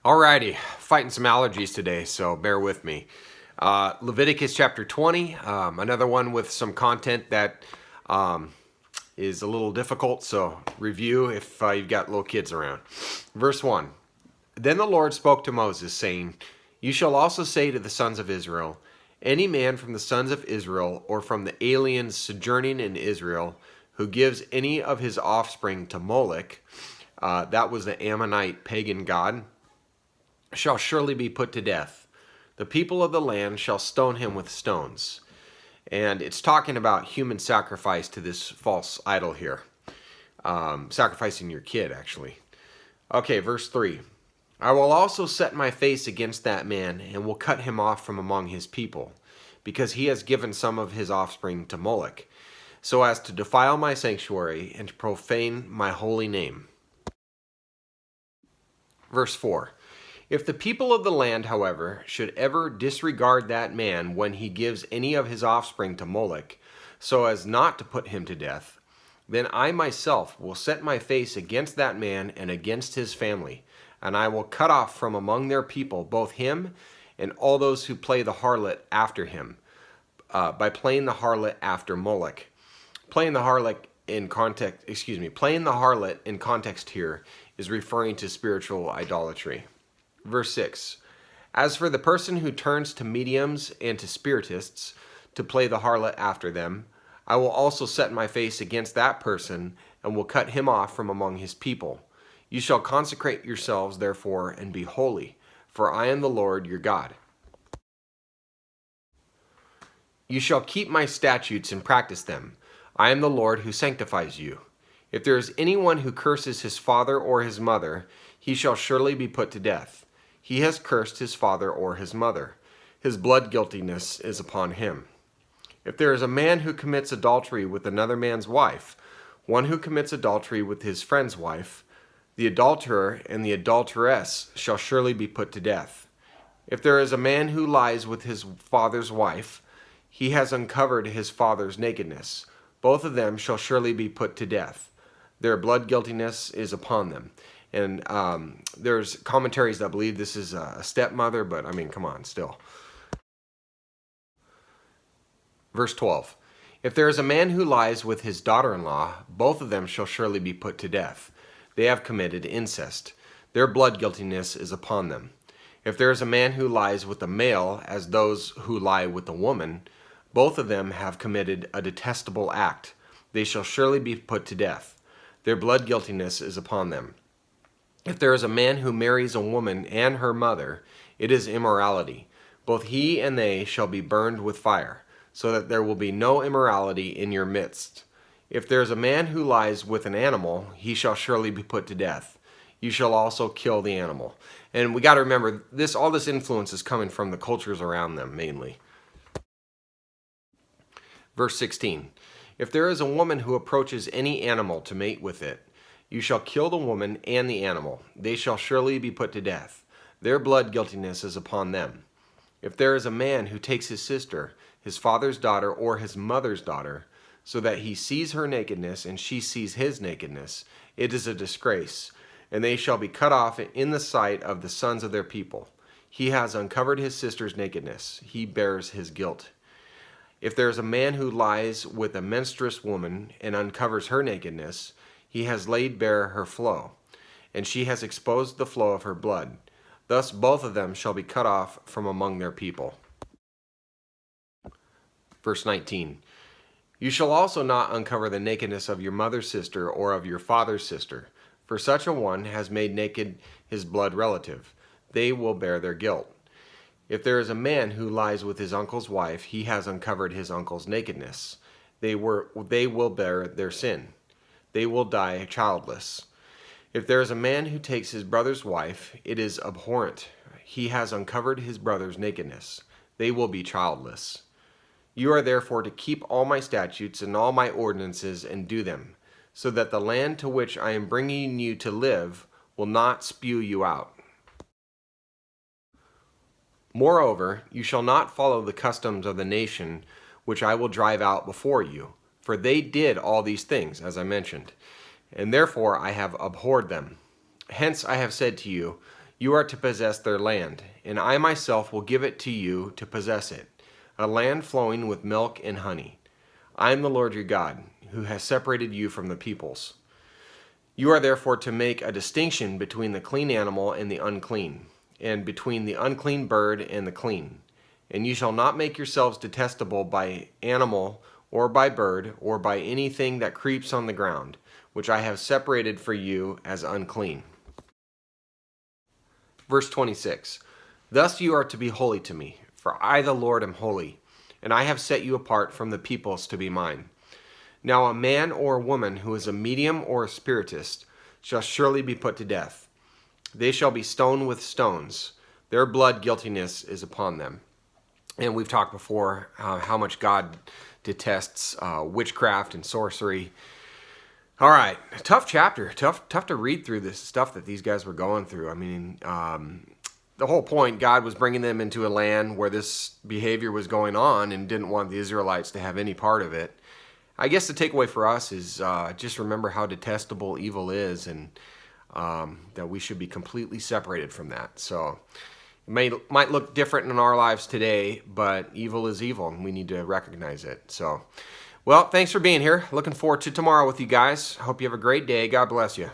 Alrighty, fighting some allergies today, so bear with me. Leviticus chapter 20, another one with some content that is a little difficult, so review if you've got little kids around. Verse 1, Then the Lord spoke to Moses, saying, You shall also say to the sons of Israel, Any man from the sons of Israel, or from the aliens sojourning in Israel, who gives any of his offspring to Moloch, that was the Ammonite pagan god, shall surely be put to death. The people of the land shall stone him with stones. And it's talking about human sacrifice to this false idol here. Sacrificing your kid, actually. Okay, verse 3. I will also set my face against that man, and will cut him off from among his people, because he has given some of his offspring to Moloch, so as to defile my sanctuary, and to profane my holy name. Verse 4. If the people of the land, however, should ever disregard that man when he gives any of his offspring to Moloch, so as not to put him to death, then I myself will set my face against that man and against his family, and I will cut off from among their people both him and all those who play the harlot after him, by playing the harlot after Moloch. Playing the harlot in context here is referring to spiritual idolatry. Verse 6, As for the person who turns to mediums and to spiritists to play the harlot after them, I will also set my face against that person, and will cut him off from among his people. You shall consecrate yourselves, therefore, and be holy, for I am the Lord your God. You shall keep my statutes and practice them. I am the Lord who sanctifies you. If there is anyone who curses his father or his mother, he shall surely be put to death. He has cursed his father or his mother. His blood guiltiness is upon him. If there is a man who commits adultery with another man's wife, one who commits adultery with his friend's wife, the adulterer and the adulteress shall surely be put to death. If there is a man who lies with his father's wife, he has uncovered his father's nakedness. Both of them shall surely be put to death. Their blood guiltiness is upon them. And there's commentaries that believe this is a stepmother, but I mean, come on, still. Verse 12. If there is a man who lies with his daughter-in-law, both of them shall surely be put to death. They have committed incest. Their blood guiltiness is upon them. If there is a man who lies with a male, as those who lie with a woman, both of them have committed a detestable act. They shall surely be put to death. Their blood guiltiness is upon them. If there is a man who marries a woman and her mother, it is immorality. Both he and they shall be burned with fire, so that there will be no immorality in your midst. If there is a man who lies with an animal, he shall surely be put to death. You shall also kill the animal. And we got to remember, all this influence is coming from the cultures around them, mainly. Verse 16. If there is a woman who approaches any animal to mate with it, you shall kill the woman and the animal. They shall surely be put to death. Their blood guiltiness is upon them. If there is a man who takes his sister, his father's daughter, or his mother's daughter, so that he sees her nakedness and she sees his nakedness, it is a disgrace, and they shall be cut off in the sight of the sons of their people. He has uncovered his sister's nakedness. He bears his guilt. If there is a man who lies with a menstruous woman and uncovers her nakedness, he has laid bare her flow, and she has exposed the flow of her blood. Thus both of them shall be cut off from among their people. Verse 19. You shall also not uncover the nakedness of your mother's sister or of your father's sister, for such a one has made naked his blood relative. They will bear their guilt. If there is a man who lies with his uncle's wife, he has uncovered his uncle's nakedness. They will bear their sin. They will die childless. If there is a man who takes his brother's wife, it is abhorrent. He has uncovered his brother's nakedness. They will be childless. You are therefore to keep all my statutes and all my ordinances and do them, so that the land to which I am bringing you to live will not spew you out. Moreover, you shall not follow the customs of the nation which I will drive out before you, for they did all these things, as I mentioned, and therefore I have abhorred them. Hence I have said to you, You are to possess their land, and I myself will give it to you to possess it, a land flowing with milk and honey. I am the Lord your God, who has separated you from the peoples. You are therefore to make a distinction between the clean animal and the unclean, and between the unclean bird and the clean. And you shall not make yourselves detestable by animal, or by bird, or by anything that creeps on the ground, which I have separated for you as unclean. Verse 26. Thus you are to be holy to me, for I the Lord am holy, and I have set you apart from the peoples to be mine. Now a man or a woman who is a medium or a spiritist shall surely be put to death. They shall be stoned with stones. Their blood guiltiness is upon them. And we've talked before how much God detests witchcraft and sorcery. All right, tough chapter, tough to read through this stuff that these guys were going through. I mean, the whole point, God was bringing them into a land where this behavior was going on and didn't want the Israelites to have any part of it. I guess the takeaway for us is just remember how detestable evil is, and that we should be completely separated from that. So it might look different in our lives today, but evil is evil, and we need to recognize it. So, well, thanks for being here. Looking forward to tomorrow with you guys. Hope you have a great day. God bless you.